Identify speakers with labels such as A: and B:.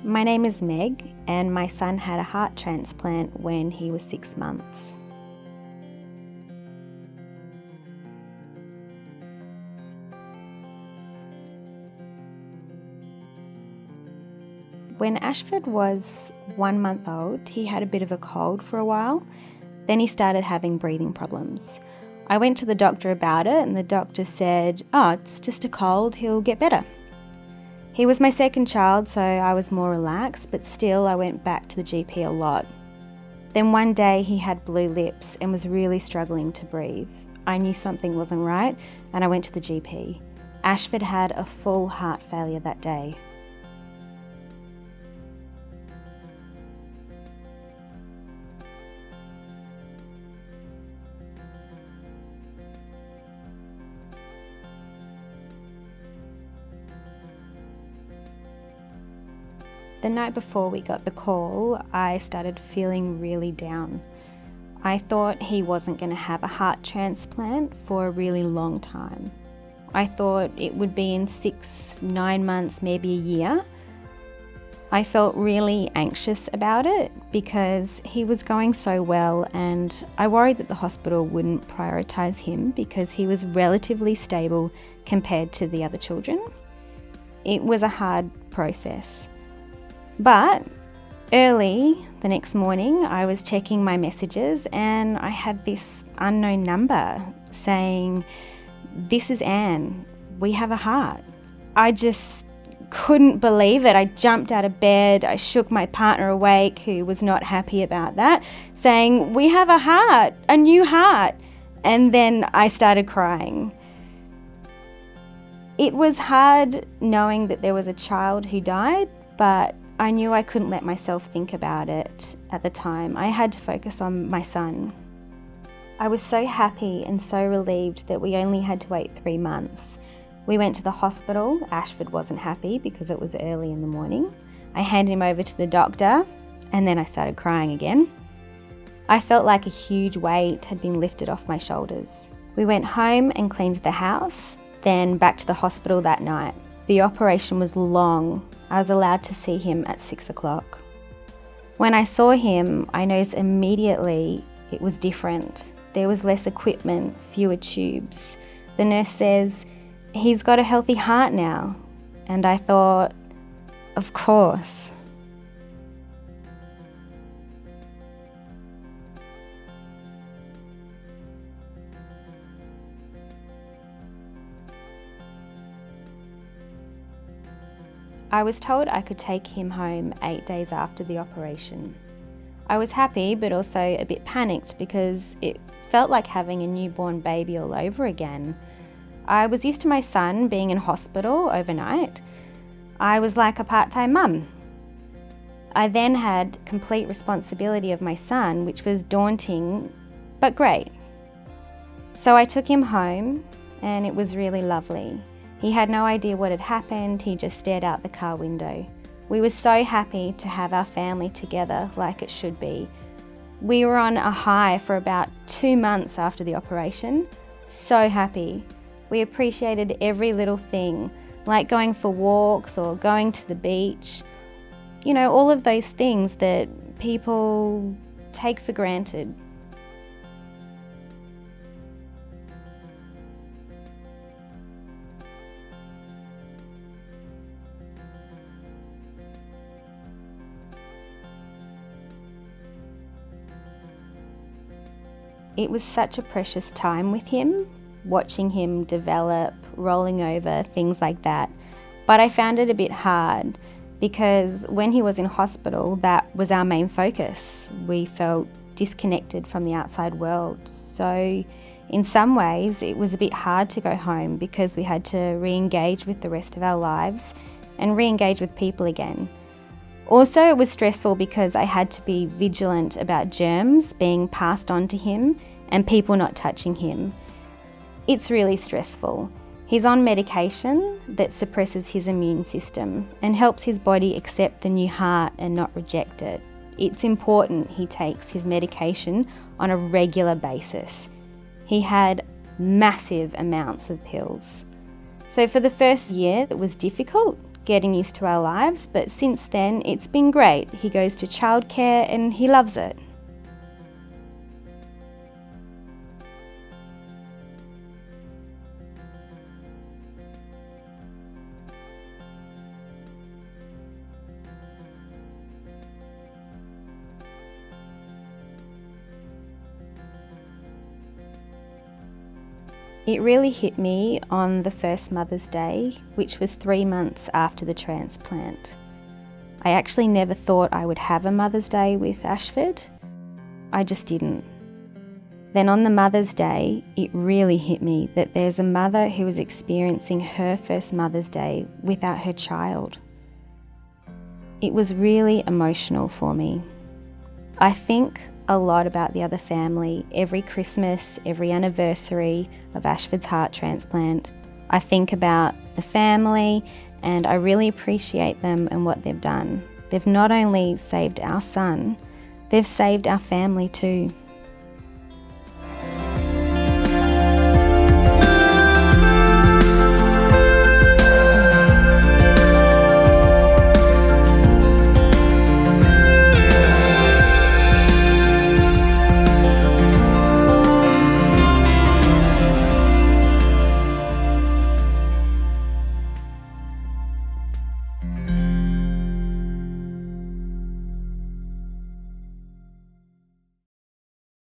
A: My name is Meg, and my son had a heart transplant when he was 6 months. When Ashford was 1 month old, he had a bit of a cold for a while. Then he started having breathing problems. I went to the doctor about it, and the doctor said, it's just a cold, he'll get better. He was my second child, so I was more relaxed, but still I went back to the GP a lot. Then one day he had blue lips and was really struggling to breathe. I knew something wasn't right, and I went to the GP. Ashford had a full heart failure that day. The night before we got the call, I started feeling really down. I thought he wasn't going to have a heart transplant for a really long time. I thought it would be in 6, 9 months, maybe a year. I felt really anxious about it because he was going so well, and I worried that the hospital wouldn't prioritise him because he was relatively stable compared to the other children. It was a hard process. But early the next morning, I was checking my messages and I had this unknown number saying, "This is Anne, we have a heart." I just couldn't believe it. I jumped out of bed, I shook my partner awake, who was not happy about that, saying, "We have a heart, a new heart." And then I started crying. It was hard knowing that there was a child who died, but I knew I couldn't let myself think about it at the time. I had to focus on my son. I was so happy and so relieved that we only had to wait 3 months. We went to the hospital. Ashford wasn't happy because it was early in the morning. I handed him over to the doctor, and then I started crying again. I felt like a huge weight had been lifted off my shoulders. We went home and cleaned the house, then back to the hospital that night. The operation was long. I was allowed to see him at 6 o'clock. When I saw him, I noticed immediately it was different. There was less equipment, fewer tubes. The nurse says, "He's got a healthy heart now." And I thought, of course. I was told I could take him home 8 days after the operation. I was happy, but also a bit panicked because it felt like having a newborn baby all over again. I was used to my son being in hospital overnight. I was like a part-time mum. I then had complete responsibility of my son, which was daunting, but great. So I took him home, and it was really lovely. He had no idea what had happened, he just stared out the car window. We were so happy to have our family together like it should be. We were on a high for about 2 months after the operation. So happy. We appreciated every little thing, like going for walks or going to the beach. You know, all of those things that people take for granted. It was such a precious time with him, watching him develop, rolling over, things like that. But I found it a bit hard because when he was in hospital, that was our main focus. We felt disconnected from the outside world. So in some ways, it was a bit hard to go home because we had to re-engage with the rest of our lives and re-engage with people again. Also, it was stressful because I had to be vigilant about germs being passed on to him and people not touching him. It's really stressful. He's on medication that suppresses his immune system and helps his body accept the new heart and not reject it. It's important he takes his medication on a regular basis. He had massive amounts of pills. So for the first year, it was difficult getting used to our lives, but since then it's been great. He goes to childcare and he loves it. It really hit me on the first Mother's Day, which was 3 months after the transplant. I actually never thought I would have a Mother's Day with Ashford. I just didn't. Then on the Mother's Day, it really hit me that there's a mother who is experiencing her first Mother's Day without her child. It was really emotional for me. I think a lot about the other family every Christmas, every anniversary of Ashford's heart transplant. I think about the family and I really appreciate them and what they've done. They've not only saved our son, they've saved our family too.